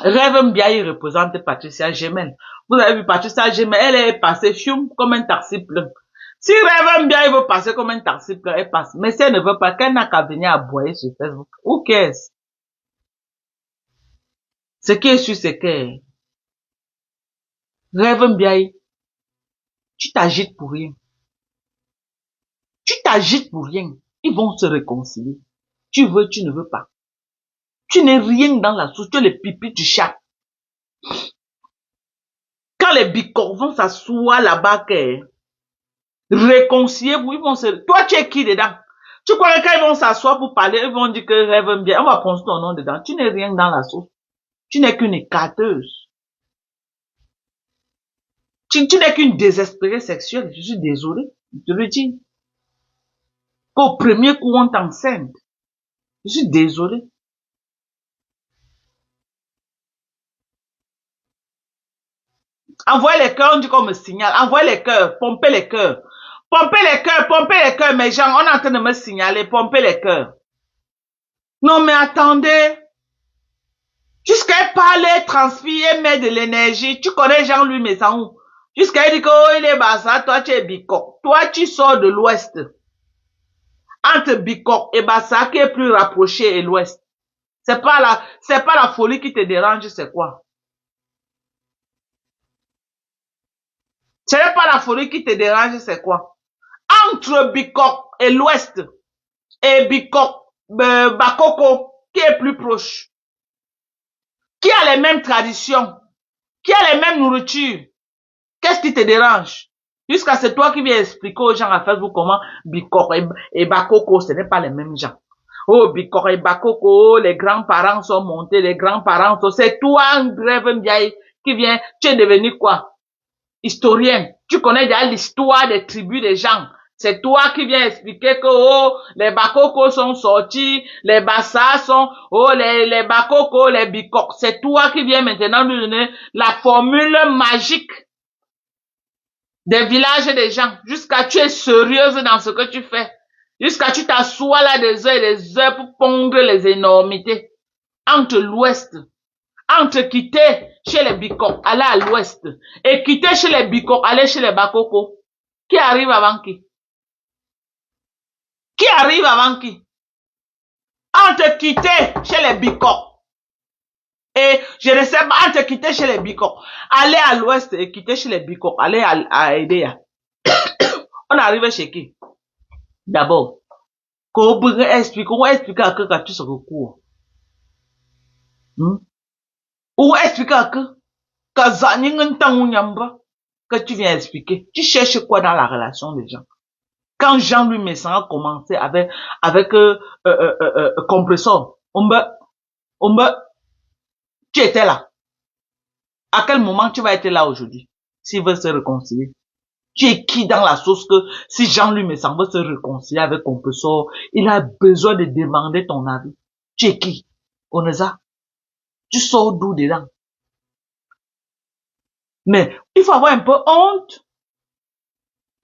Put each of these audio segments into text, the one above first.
Rêve Mbiaye représente Patricia Gemel. Vous avez vu Patricia Gemel, elle est passée fium comme un taxi plein. Si Rêve Mbiaye veut passer comme un taxi plein, elle passe. Mais si elle ne veut pas, qu'elle n'a qu'à venir aboyer sur Facebook. Who cares? Ce qui est sûr, c'est que Rêve Mbiaye, tu t'agites pour rien. Tu t'agites pour rien. Ils vont se réconcilier. Tu veux, tu ne veux pas. Tu n'es rien dans la soupe, tu es le pipi du chat. Quand les bicorps vont s'asseoir là-bas, réconcilier-vous, ils vont se... Toi, tu es qui dedans? Tu crois que quand ils vont s'asseoir pour parler, ils vont dire que Rêve bien, on va prendre ton nom dedans. Tu n'es rien dans la sauce. Tu n'es qu'une écarteuse. Tu n'es qu'une désespérée sexuelle. Je suis désolé. Je te le dis. Qu'au premier coup, on t'enceinte. Je suis désolé. Envoyez les cœurs, on dit qu'on me signale. Envoyez les cœurs, pompez les cœurs. Pompez les cœurs, mes gens. On est en train de me signaler, pompez les cœurs. Non, mais attendez. Jusqu'à parler, transpire, met de l'énergie. Tu connais Jean-Louis Messankou. Jusqu'à dire que oh, il est Bassa, toi tu es Bicok. Toi tu sors de l'ouest. Entre Bicok et Bassa qui est plus rapproché et l'ouest. C'est pas la folie qui te dérange, c'est quoi? Ce n'est pas la folie qui te dérange, c'est quoi? Entre Bicok et l'ouest et Bicok, Bakoko, qui est plus proche, qui a les mêmes traditions, qui a les mêmes nourritures, qu'est-ce qui te dérange? Jusqu'à c'est toi qui viens expliquer aux gens à Facebook comment Bicok et Bakoko, ce n'est pas les mêmes gens. Oh, Bicok et Bakoko, les grands-parents sont montés, les grands-parents sont... C'est toi, Rêve Mbiaye, qui vient... Tu es devenu quoi? Historien. Tu connais déjà l'histoire des tribus des gens. C'est toi qui viens expliquer que, oh, les Bakoko sont sortis, les Bassa sont... Oh, les Bakoko, les Bicok. C'est toi qui viens maintenant nous donner la formule magique des villages et des gens, jusqu'à tu es sérieuse dans ce que tu fais, jusqu'à tu t'assois là des heures et des heures pour pondre les énormités, entre l'ouest, entre quitter chez les Bicok, aller à l'ouest, et quitter chez les Bicok, aller chez les Bakoko, qui arrive avant qui? Qui arrive avant qui? Entre quitter chez les Bicok, et je ne sais pas, entre quitter chez les Bicok, aller à l'ouest et quitter chez les Bicok, aller à Edea. On arrive chez qui? D'abord, qu'on explique à que quand tu se recours. Ou explique à que tu viens expliquer. Tu cherches quoi dans la relation des gens? Quand Jean-Louis Messan a commencé avec Compressor, tu étais là. À quel moment tu vas être là aujourd'hui? S'il veut se réconcilier. Tu es qui dans la sauce que si Jean-Louis Messan veut se réconcilier avec Compressor, il a besoin de demander ton avis. Tu es qui? Oneza? Tu sors d'où dedans? Mais il faut avoir un peu honte.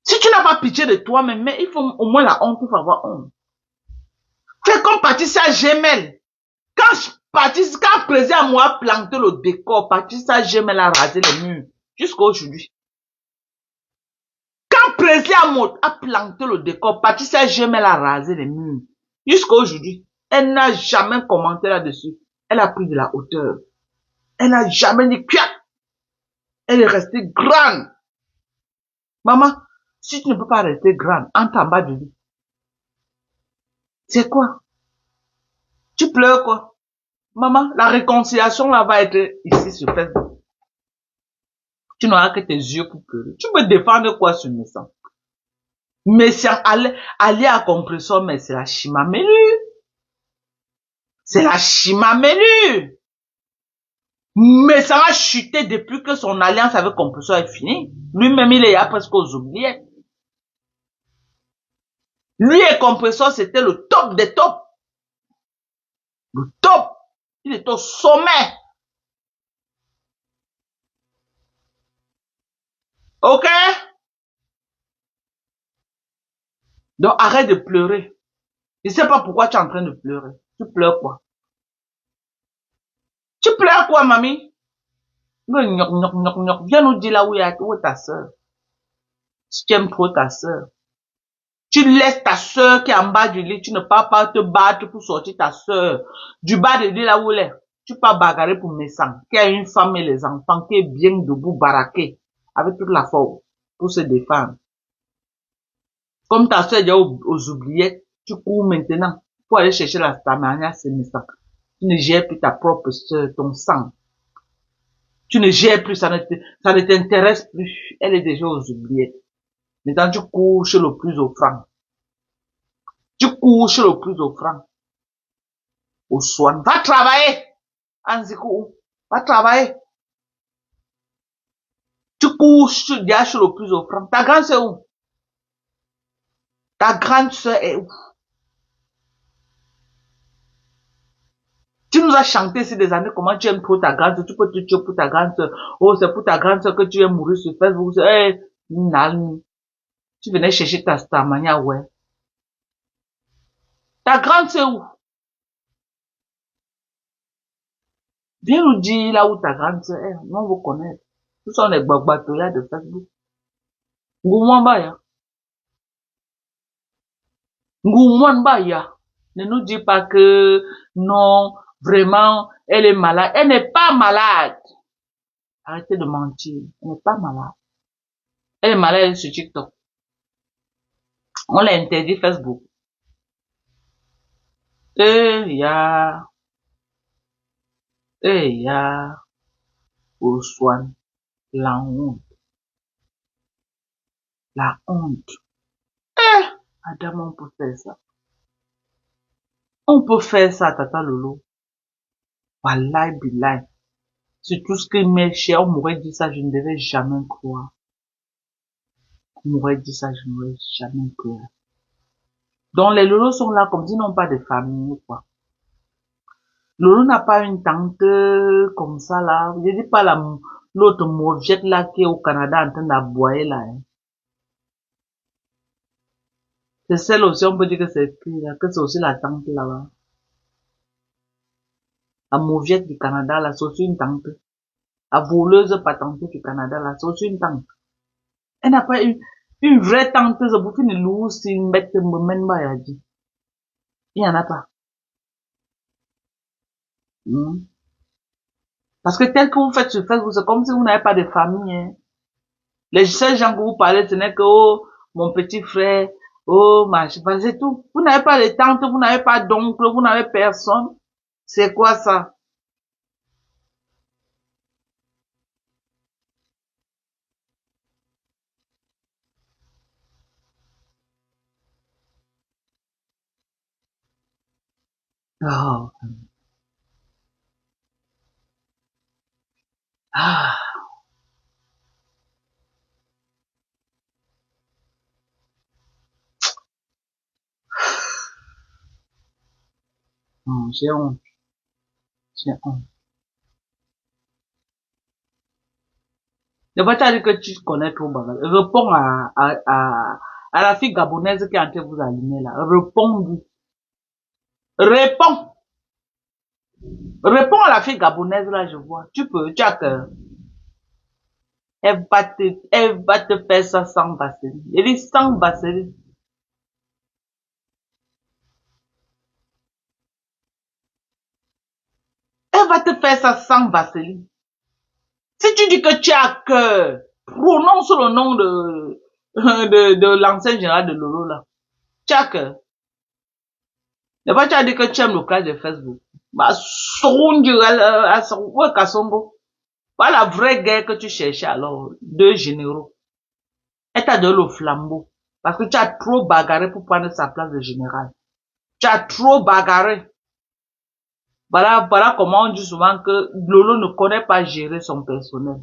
Si tu n'as pas pitié de toi-même, mais il faut au moins la honte, il faut avoir honte. Fais comme Patricia Gemel. Quand Président moi a planté le décor, Patricia Gemel a rasé les murs. Jusqu'à aujourd'hui. Quand Président a planté le décor, Patricia Gemel a rasé les murs. Jusqu'à aujourd'hui. Elle n'a jamais commenté là-dessus. Elle a pris de la hauteur. Elle n'a jamais dit quoi. Elle est restée grande. Maman, si tu ne peux pas rester grande, entre en bas de lui. C'est quoi? Tu pleures quoi? Maman, la réconciliation là va être ici sur Facebook. Tu n'auras que tes yeux pour pleurer. Tu peux défendre quoi sur Messan? Messan, aller à Compressor, mais c'est la chimamelu. C'est la chimamelu. Messan a chuté depuis que son alliance avec Compressor est finie. Lui-même, il est là presque aux oubliettes. Lui et Compressor, c'était le top des tops. Le top. Il est au sommet. Ok? Donc arrête de pleurer. Je ne sais pas pourquoi tu es en train de pleurer. Tu pleures quoi? Tu pleures quoi, mamie? Viens nous dire là où est ta soeur. Si tu aimes trop ta soeur. Tu laisses ta soeur qui est en bas du lit, tu ne pars pas te battre pour sortir ta soeur du bas du lit là où elle est. Tu pars bagarrer pour mes sangs, qui a une femme et les enfants, qui est bien debout, baraqué, avec toute la force, pour se défendre. Comme ta soeur est déjà aux oubliettes, tu cours maintenant pour aller chercher la stamania sémissant. Tu ne gères plus ta propre soeur, ton sang. Tu ne gères plus, ça ne t'intéresse plus. Elle est déjà aux oubliettes. Maintenant, tu cours chez le plus offrant. Tu cours chez le plus offrant. Au soin. Va travailler. Anzikou. Va travailler. Tu cours déjà chez le plus offrant. Ta grande soeur où? Ta grande soeur est où? Tu nous as chanté ces des années comment tu aimes trop ta grande soeur. Tu peux te tuer pour ta grande soeur. Oh, c'est pour ta grande soeur que tu es mourir sur Facebook. Hey, tu venais chercher ta stamania, ouais. Ta grande soeur où? Viens nous dire là où ta grande soeur est. Nous, on vous connaît. Nous sommes les babatoyas de Facebook. Ngoumouamba, ya. Ne nous dis pas que non, vraiment, elle est malade. Elle n'est pas malade. Arrêtez de mentir. Elle n'est pas malade. Elle est malade sur TikTok. On l'a interdit Facebook. Au soin, la honte. La honte. Adam, on peut faire ça. On peut faire ça, Tata Lolo. Wallahi billahi. C'est tout ce qui m'est cher. On m'aurait dit ça, je ne devais jamais croire. On m'aurait dit ça, je n'aurais jamais cru. Donc les Lolos sont là comme s'ils n'ont pas de famille ou quoi. Lolo n'a pas une tante comme ça là. Je dis pas l'autre mauvette là qui est au Canada en train d'aboyer là. Hein. C'est celle aussi, on peut dire que c'est aussi la tante là-bas. La mauvette du Canada là, c'est aussi une tante. La voleuse patentée du Canada là, c'est aussi une tante. Elle n'a pas une vraie tante, c'est pour finir lourd, si une bête me mène pas, il a dit. Il n'y en a pas. Parce que tel que vous faites sur Facebook, c'est comme si vous n'avez pas de famille. Hein. Les seuls gens que vous parlez, ce n'est que, oh, mon petit frère, oh, machin, c'est tout. Vous n'avez pas de tante, vous n'avez pas d'oncle, vous n'avez personne. C'est quoi ça? Oh. Ah. Non, j'ai honte. J'ai honte. Ne pas dire que tu connais trop bagage. Réponds à la fille gabonaise qui est en train de vous allumer là. Réponds. Réponds. Réponds à la fille gabonaise là, je vois. Tu peux, tu as que. Elle va te faire ça sans vaseline. Elle dit sans vaseline. Elle va te faire ça sans vaseline. Si tu dis que tu as cœur, prononce le nom de l'ancien général de Lolo là. Tu as cœur. Ne pas tu as dit que tu aimes le clash de Facebook. Bah, ouais, Kassongo. Voilà la vraie guerre que tu cherchais alors. Deux généraux. Elle t'a donné le flambeau. Parce que tu as trop bagarré pour prendre sa place de général. Tu as trop bagarré. Voilà comment on dit souvent que Lolo ne connaît pas gérer son personnel.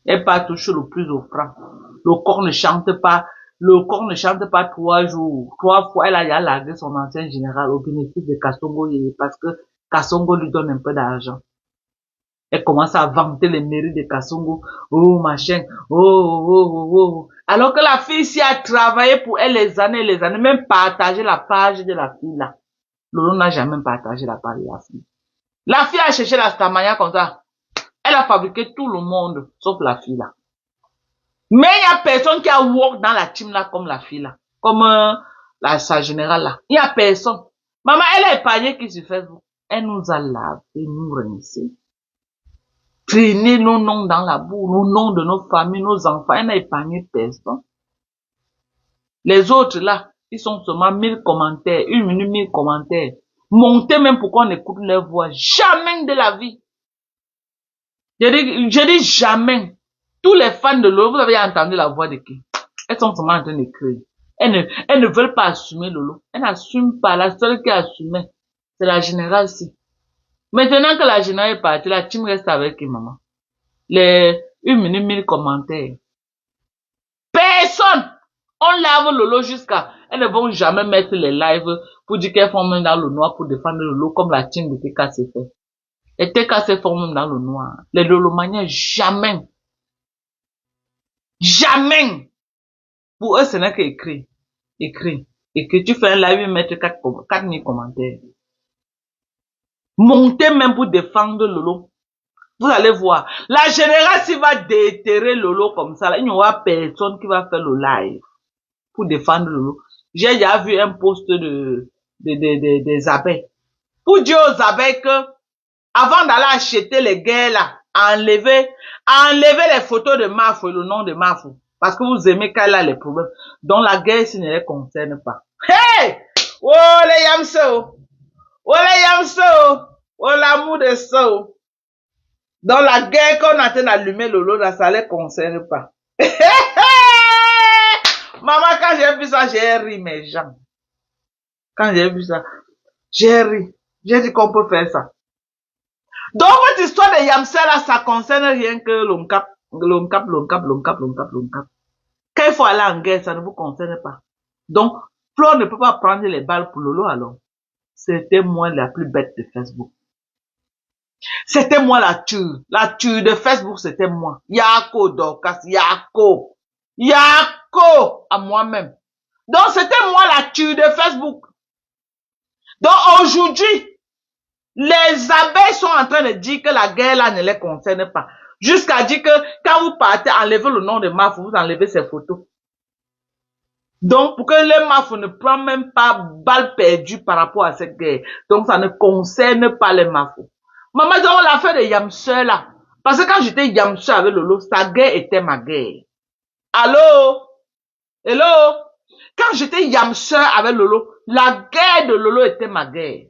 Elle part toucher le plus offrant. Le corps ne chante pas. Le corps ne chante pas 3 jours. 3 fois, elle a largué son ancien général au bénéfice de Kassongo parce que Kassongo lui donne un peu d'argent. Elle commence à vanter les mérites de Kassongo. Oh, machin. Oh. Alors que la fille ici a travaillé pour elle les années, même partagé la page de la fille là. Lolo n'a jamais partagé la part de la fille. La fille a cherché la stamania comme ça. Elle a fabriqué tout le monde, sauf la fille là. Mais il n'y a personne qui a work dans la team là comme la fille là. Comme sa générale là. Il n'y a personne. Maman, elle a épargné qui sur Facebook. Elle nous a lavé, nous rincé. Traîné nos noms dans la boue, nos noms de nos familles, nos enfants. Elle n'a épargné personne. Les autres là, ils sont seulement 1000 commentaires, 1 minute 1000 commentaires. Montez même pour qu'on écoute leur voix. Jamais de la vie. Je dis jamais. Tous les fans de Lolo, vous avez entendu la voix de qui? Elles sont seulement en train d'écrire. Elles ne veulent pas assumer Lolo. Elles n'assument pas. La seule qui assume, c'est la générale si. Maintenant que la générale est partie, la team reste avec qui, maman? Les 1 minute 1000 commentaires. Personne! On lave Lolo jusqu'à... Elles ne vont jamais mettre les lives pour dire qu'elles font même dans le noir pour défendre Lolo comme la team de TK s'est fait. Les TK se font même dans le noir. Les Lolomaniens, jamais. Jamais. Pour eux, ce n'est qu'écrit. Écrit. Et que tu fais un live, mettre 4000 commentaires. Montez même pour défendre Lolo. Vous allez voir. La générale, s'il va déterrer Lolo comme ça, là, il n'y aura personne qui va faire le live pour défendre Lolo. J'ai déjà vu un post des abeilles. Pour dire aux abeilles que, avant d'aller acheter les guerres là, enlever les photos de Mafou et le nom de Mafou. Parce que vous aimez qu'elle a les problèmes. Donc la guerre, ça ne les concerne pas. Hey! Oh les yamso! Oh les yamso! Oh l'amour de ça! Dans la guerre qu'on a en train d'allumer Lolo, là, ça ne les concerne pas. Maman, quand j'ai vu ça, j'ai ri, mes gens. Quand j'ai vu ça, j'ai ri. J'ai dit qu'on peut faire ça. Donc, votre histoire de Yamsel, là, ça concerne rien que l'ONCAP. Quand il faut aller en guerre, ça ne vous concerne pas. Donc, Flo ne peut pas prendre les balles pour Lolo, alors. C'était moi la plus bête de Facebook. C'était moi la tueuse. La tueuse de Facebook, c'était moi. Yako Dorcas, Yako, à moi-même. Donc, c'était moi la tueuse de Facebook. Donc, aujourd'hui, les abeilles sont en train de dire que la guerre là ne les concerne pas. Jusqu'à dire que quand vous partez, enlevez le nom de Mafou, vous enlevez ses photos. Donc, pour que le Mafou ne prenne même pas balle perdue par rapport à cette guerre. Donc, ça ne concerne pas les Mafou. Maman, on l'a fait de Yamseur là. Parce que quand j'étais Yamseur avec Lolo, sa guerre était ma guerre. Allô? Hello? Quand j'étais Yamseur avec Lolo, la guerre de Lolo était ma guerre.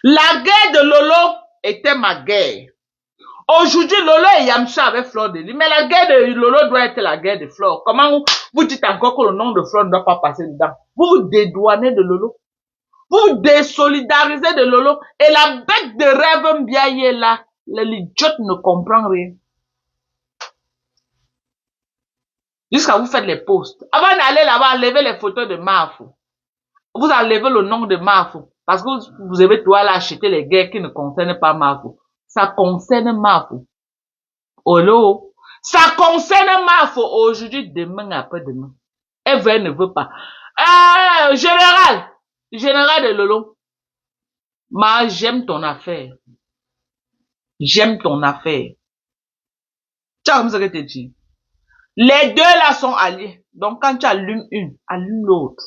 La guerre de Lolo était ma guerre. Aujourd'hui, Lolo et Yamseur avec Fleur de Lys. Mais la guerre de Lolo doit être la guerre de Fleur. Comment vous dites encore que le nom de Fleur ne doit pas passer dedans? Vous vous dédouanez de Lolo. Vous vous désolidarisez de Lolo. Et la bête de rêve Mbiaye là, l'idiote ne comprend rien. Jusqu'à vous faire les posts. Avant d'aller là-bas, enlevez les photos de Mafou. Vous enlevez le nom de Mafou. Parce que vous avez tout aller acheter les guerres qui ne concernent pas Mafou. Ça concerne Mafou. Olo. Ça concerne Mafou aujourd'hui, demain, après-demain. Elle ne veut pas. Général de Lolo. J'aime ton affaire. J'aime ton affaire. Tu as comme ça que tu dis. Les deux là sont alliés. Donc quand tu allumes une, allume l'autre.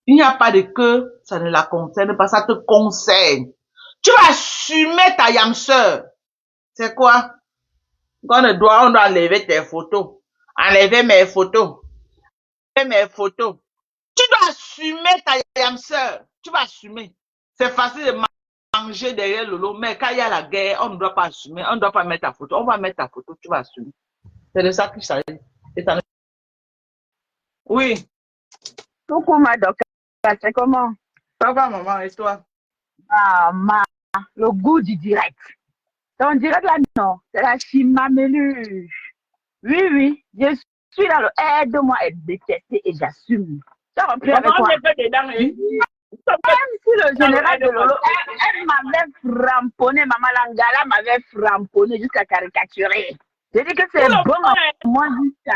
Il n'y a pas de que ça ne la concerne pas, ça te concerne. Tu vas assumer ta Yamseur. C'est quoi? On doit enlever tes photos. Enlever mes photos. Enlever mes photos. Tu dois assumer ta Yamseur. Tu vas assumer. C'est facile de manger derrière Lolo, mais quand il y a la guerre, on ne doit pas assumer. On ne doit pas mettre ta photo. On va mettre ta photo, tu vas assumer. C'est de ça qu'il s'agit. Oui. Coucou ma docteur, c'est comment? Ça va maman, et toi? Ah, le goût du direct. Ton direct là, non, c'est la chimaméluche. Oui, je suis dans le aide-moi à détester et j'assume. Ça va plus avec quoi? Même si le général de Lolo, elle m'avait framponné, maman Langala m'avait framponné jusqu'à caricaturer. J'ai dit que c'est bon, moi, jusqu'à...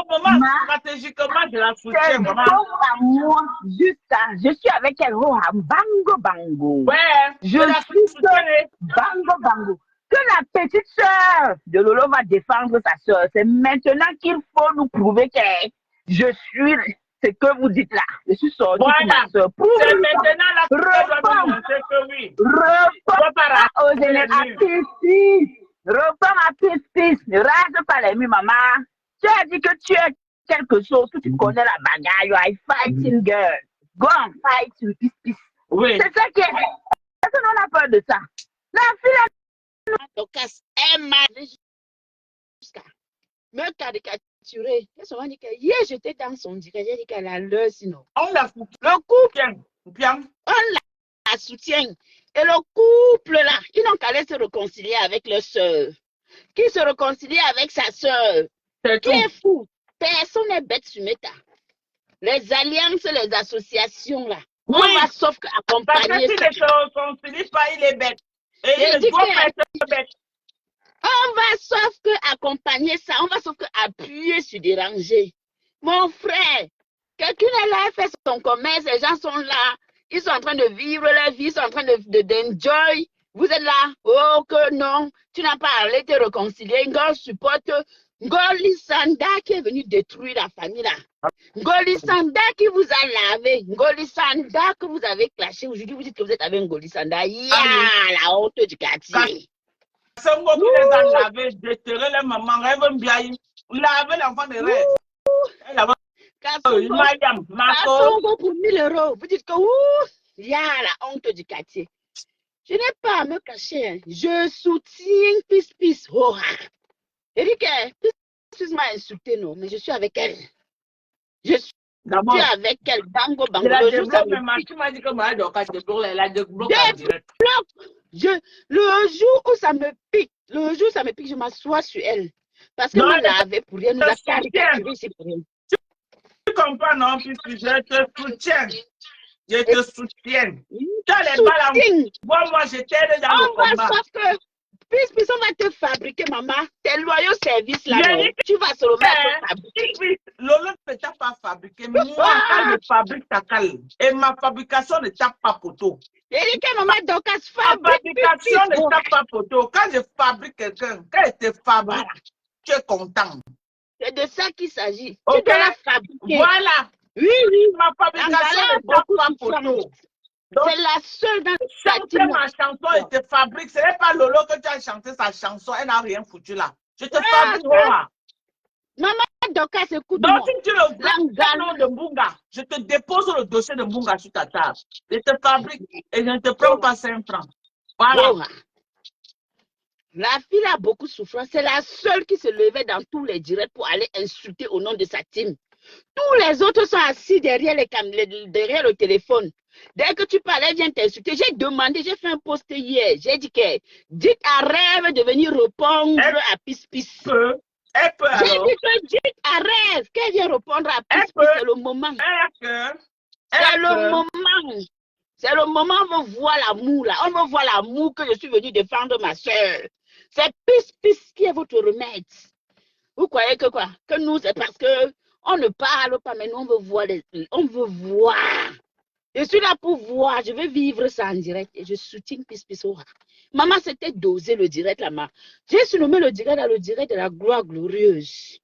moment, Ma, stratégiquement, je la c'est soutiens, bon maman. à moi. Juste ça. Je suis avec elle. Oh, ah, bango, bango. Ouais, Je je la suis que soutiens. bango, bango. Que la petite sœur de Lolo va défendre sa sœur. C'est maintenant qu'il faut nous prouver que je suis ce que vous dites là. Je suis sortie pour Voilà. ma sœur. C'est maintenant là que tu dois me Réponds. montrer que oui. Réponds Faut pas aux raconter les générations. murs. Réponds à pisse. Ne rase pas les murs, maman. Tu as dit que tu es quelque chose, que tu connais la bagarre. You are a fighting girl. Go and fight with pisse. Oui. C'est ça qui est. Est-ce qu'on a peur de ça? La fille, Donc, elle m'a jusqu'à me caricaturer. Elle se dit que hier, j'étais dans son direct. J'ai dit qu'elle a l'heure sinon. On la fout. Le couple, Bien. on la soutient. Et le couple là, ils n'ont qu'à aller se réconcilier avec leur soeur. Qui se réconcilie avec sa soeur. C'est Qui tout. est fou. Personne n'est bête sur Meta. Les alliances, les associations là. Oui. On va sauf Parce que accompagner s'il ça. ne se réconcilie pas, il est bête. Et J'ai il dit ne doit que- pas être bête. On va sauf que accompagner ça, on va sauf que appuyer sur des rangées. Mon frère, quelqu'un est là, il fait son commerce, les gens sont là, ils sont en train de vivre leur vie, ils sont en train d'enjoy. Vous êtes là, oh que non, tu n'as pas allé te réconcilier. Ngol supporte Ngoli Sanda qui est venu détruire la famille là. Ngoli Sanda qui vous a lavé, Ngoli Sanda que vous avez clashé. Aujourd'hui, vous dites que vous êtes avec Ngoli Sanda. Ya, la honte du quartier. Songo qui les a lavés, déterré les mamans, rêve bien. Laver l'enfant de rêve. Elle avait Mayam, Marco. Kasongo pour 1000 euros. Vous dites que ouh, il y a la honte du quartier. Je n'ai pas à me cacher. Hein. Je soutiens Peace. Oh, Eric, Peace m'a insulté, non, mais je suis avec elle. Je suis D'abord, avec elle. Bango, je la le jour, ça débloque, mais tu m'as dit que moi, je dois débloquer, elle a débloqué en direct. le jour où ça me pique, je m'assois sur elle. Parce que Non, me laver pour rien, nous a je soutiens. caricaturé ici pour rien. Tu comprends, non, puisque je te soutiens. Je te soutiens. Tu as les Soutien. balles en moi, je t'aide dans le On va combat. sauf que, puisque on va te fabriquer, maman, tes loyaux services là, J'ai non, dit tu vas se remettre à fabriquer. Lolo ne t'a pas fabriqué. Moi, quand je fabrique ta cale, et ma fabrication ne tape pas poteau. J'ai dit que maman Docas Ma fabrique. fabrication ne tape pas poteau. Quand je fabrique quelqu'un, quand je te fabrique, tu es content. C'est de ça qu'il s'agit. Ok. Tu dois la fabriquer. Voilà. Oui. Ma fabrication Angala a ne tape beaucoup pas souffrance. poteau. Donc, C'est la seule dans sa chante team. ma chanson et te fabrique. Ce n'est pas Lolo que tu as chanté sa chanson. Elle n'a rien foutu là. Je te fabrique. Voilà. Maman Docas, écoute-moi. Donc, si tu le veux, le nom de Mbunga, je te dépose le dossier de Mbunga sur ta table. Je te fabrique et je ne te prends pas 5 francs. Voilà. Oh. La fille a beaucoup souffert. C'est la seule qui se levait dans tous les directs pour aller insulter au nom de sa team. Tous les autres sont assis derrière derrière le téléphone. Dès que tu parlais, viens t'insulter. J'ai demandé, j'ai fait un post hier. J'ai dit que dites à Rêve de venir répondre à Peace. Elle peut J'ai alors. dit que dites à Rêve qu'elle vient répondre à Peace. C'est le moment. C'est le moment. C'est le moment où on veut voir l'amour là. On veut voir l'amour que je suis venue défendre ma soeur. C'est Peace qui est votre remède. Vous croyez que quoi? Que nous, c'est parce que on ne parle pas, mais nous, on veut voir. On veut voir. Je suis là pour voir. Je veux vivre ça en direct. Et je soutiens Peace. Maman, c'était dosé le direct là-bas. J'ai surnommé le direct dans le direct de la gloire glorieuse.